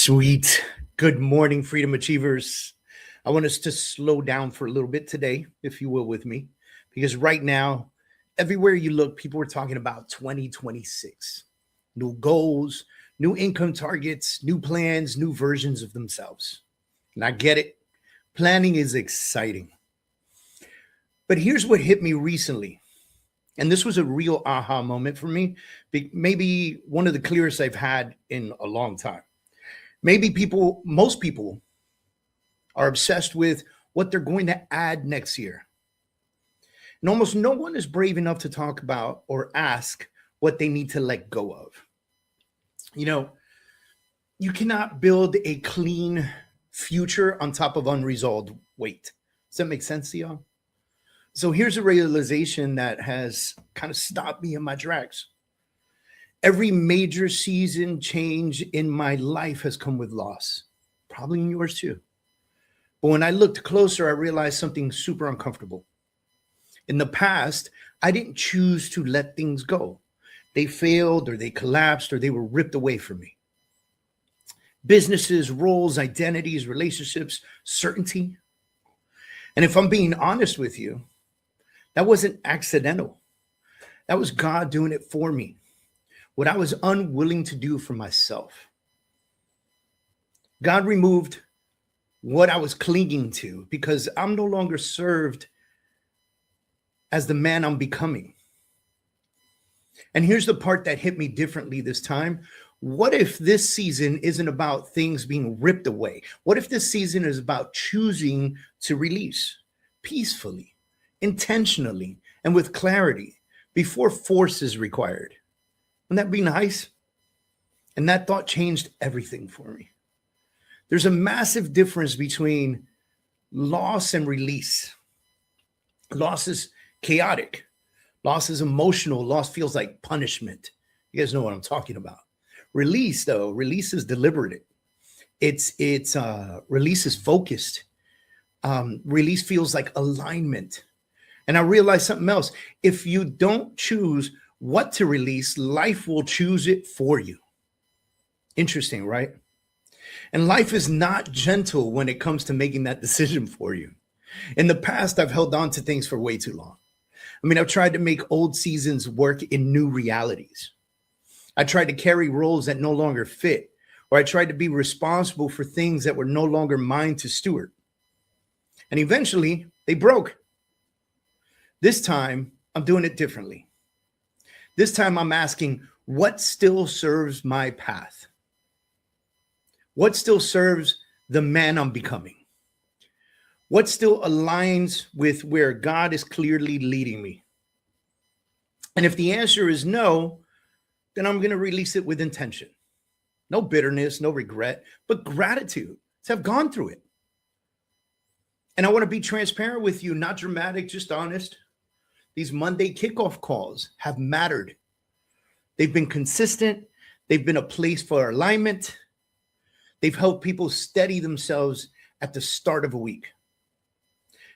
Sweet. Good morning, Freedom Achievers. I want us to slow down for a little bit today, if you will, with me, because right now, everywhere you look, people are talking about 2026, new goals, new income targets, new plans, new versions of themselves. And I get it. Planning is exciting. But here's what hit me recently. And this was a real aha moment for me, maybe one of the clearest I've had in a long time. Most people are obsessed with what they're going to add next year. And almost no one is brave enough to talk about or ask what they need to let go of. You know, you cannot build a clean future on top of unresolved weight. Does that make sense to y'all? So here's a realization that has kind of stopped me in my tracks. Every major season change in my life has come with loss, probably in yours too. But when I looked closer, I realized something super uncomfortable. In the past, I didn't choose to let things go. They failed or they collapsed or they were ripped away from me. Businesses, roles, identities, relationships, certainty. And if I'm being honest with you, that wasn't accidental. That was God doing it for me. What I was unwilling to do for myself. God removed what I was clinging to because I'm no longer served as the man I'm becoming. And here's the part that hit me differently this time. What if this season isn't about things being ripped away? What if this season is about choosing to release peacefully, intentionally, and with clarity before force is required? Wouldn't that be nice? And that thought changed everything for me. There's a massive difference between loss and release. Loss is chaotic. Loss is emotional. Loss feels like punishment. You guys know what I'm talking about. Release, though, release is deliberate. Release is focused. Release feels like alignment. And I realized something else. If you don't choose what to release, life will choose it for you. Interesting, right? And life is not gentle when it comes to making that decision for you. In the past, I've held on to things for way too long. I've tried to make old seasons work in new realities. I tried to carry roles that no longer fit, or I tried to be responsible for things that were no longer mine to steward. And eventually, they broke. This time, I'm doing it differently. This time I'm asking, what still serves my path? What still serves the man I'm becoming? What still aligns with where God is clearly leading me? And if the answer is no, then I'm going to release it with intention. No bitterness, no regret, but gratitude to have gone through it. And I want to be transparent with you, not dramatic, just honest. These Monday kickoff calls have mattered. They've been consistent. They've been a place for alignment. They've helped people steady themselves at the start of a week.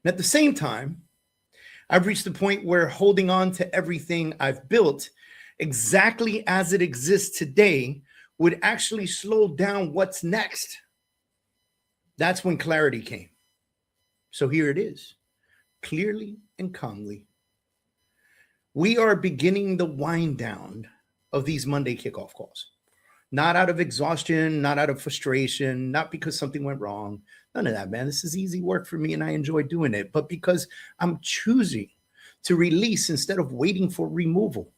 And at the same time, I've reached the point where holding on to everything I've built exactly as it exists today would actually slow down what's next. That's when clarity came. So here it is, clearly and calmly. We are beginning the wind down of these Monday kickoff calls. Not out of exhaustion, not out of frustration, not because something went wrong. None of that, man. This is easy work for me and I enjoy doing it, but because I'm choosing to release instead of waiting for removal.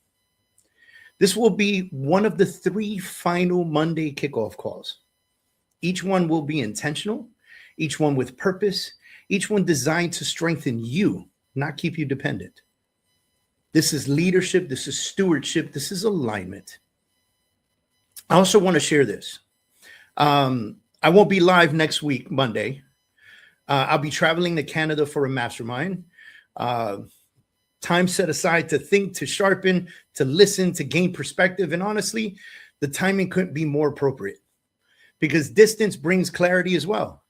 This will be one of the 3 final Monday kickoff calls. Each one will be intentional, each one with purpose, each one designed to strengthen you, not keep you dependent. This is leadership. This is stewardship. This is alignment. I also want to share this. I won't be live next week, Monday. I'll be traveling to Canada for a mastermind. Time set aside to think, to sharpen, to listen, to gain perspective. And honestly, the timing couldn't be more appropriate because distance brings clarity as well.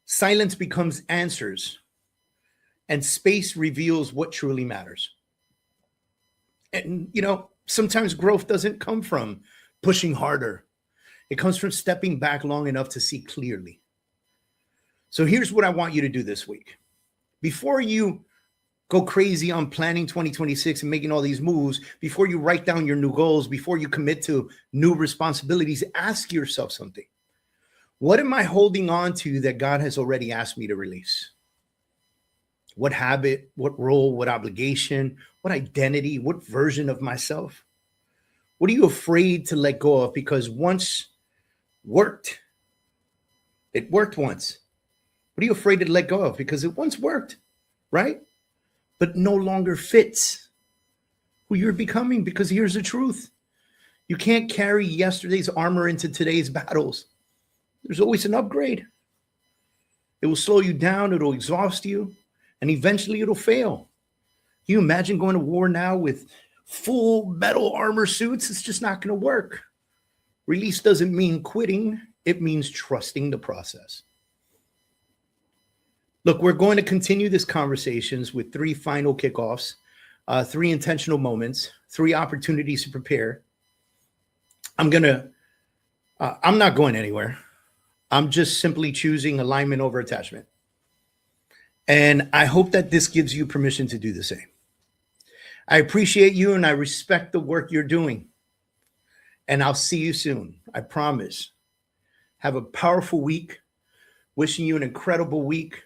Silence becomes answers and space reveals what truly matters. And, sometimes growth doesn't come from pushing harder. It comes from stepping back long enough to see clearly. So here's what I want you to do this week. Before you go crazy on planning 2026 and making all these moves, before you write down your new goals, before you commit to new responsibilities, ask yourself something. What am I holding on to that God has already asked me to release? What habit, what role, what obligation, what identity, what version of myself? What are you afraid to let go of because once worked? It worked once. What are you afraid to let go of because it once worked, right? But no longer fits who you're becoming, because here's the truth. You can't carry yesterday's armor into today's battles. There's always an upgrade. It will slow you down. It'll exhaust you. And eventually it'll fail. Can you imagine going to war now with full metal armor suits? It's just not going to work. Release doesn't mean quitting. It means trusting the process. Look, we're going to continue this conversations with 3 final kickoffs, 3 intentional moments, 3 opportunities to prepare. I'm not going anywhere. I'm just simply choosing alignment over attachment. And I hope that this gives you permission to do the same. I appreciate you and I respect the work you're doing. And I'll see you soon. I promise. Have a powerful week. Wishing you an incredible week.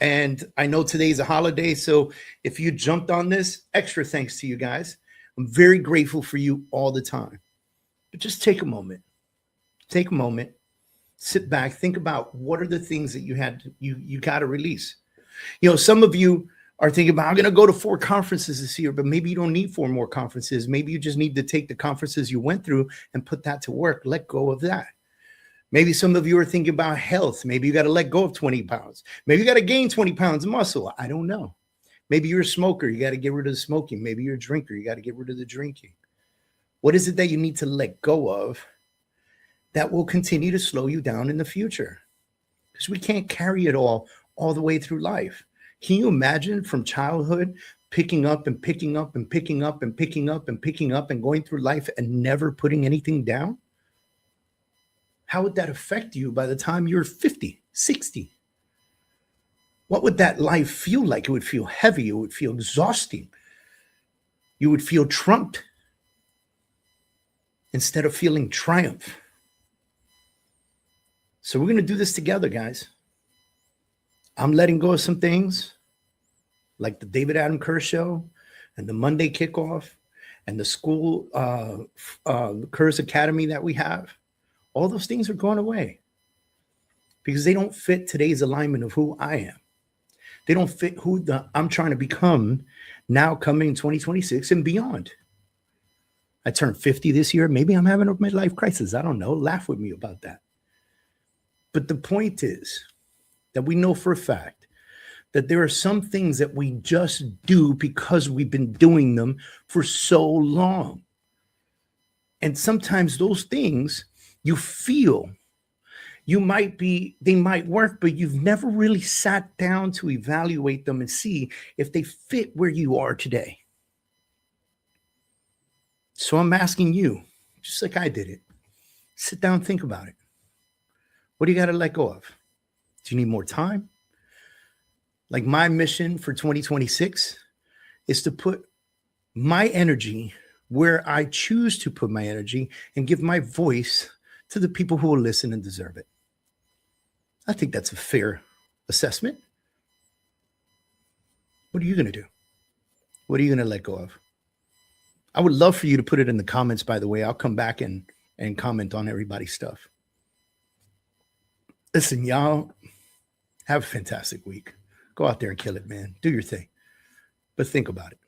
And I know today's a holiday, so if you jumped on this, extra thanks to you guys. I'm very grateful for you all the time. But just take a moment. Take a moment. Sit back. Think about what are the things that you got to release. You know, some of you are thinking about, I'm going to go to 4 conferences this year, but maybe you don't need 4 more conferences. Maybe you just need to take the conferences you went through and put that to work. Let go of that. Maybe some of you are thinking about health. Maybe you got to let go of 20 pounds. Maybe you got to gain 20 pounds of muscle. I don't know. Maybe you're a smoker. You got to get rid of the smoking. Maybe you're a drinker. You got to get rid of the drinking. What is it that you need to let go of that will continue to slow you down in the future? Because we can't carry it all the way through life. Can you imagine from childhood picking up and picking up and picking up and picking up and picking up and going through life and never putting anything down? How would that affect you by the time you're 50, 60? What would that life feel like? It would feel heavy. It would feel exhausting. You would feel trumped instead of feeling triumph. So we're going to do this together, guys. I'm letting go of some things like the Adam Kurz show and the Monday Kickoff and the school Kurz Academy that we have. All those things are going away because they don't fit today's alignment of who I am. They don't fit who I'm trying to become now coming 2026 and beyond. I turned 50 this year. Maybe I'm having a midlife crisis. I don't know. Laugh with me about that. But the point is that we know for a fact that there are some things that we just do because we've been doing them for so long. And sometimes those things you feel they might work, but you've never really sat down to evaluate them and see if they fit where you are today. So I'm asking you, just like I did it, sit down and think about it. What do you got to let go of? Do you need more time? Like my mission for 2026 is to put my energy where I choose to put my energy and give my voice to the people who will listen and deserve it. I think that's a fair assessment. What are you going to do? What are you going to let go of? I would love for you to put it in the comments, by the way. I'll come back and comment on everybody's stuff. Listen, y'all, have a fantastic week. Go out there and kill it, man. Do your thing. But think about it.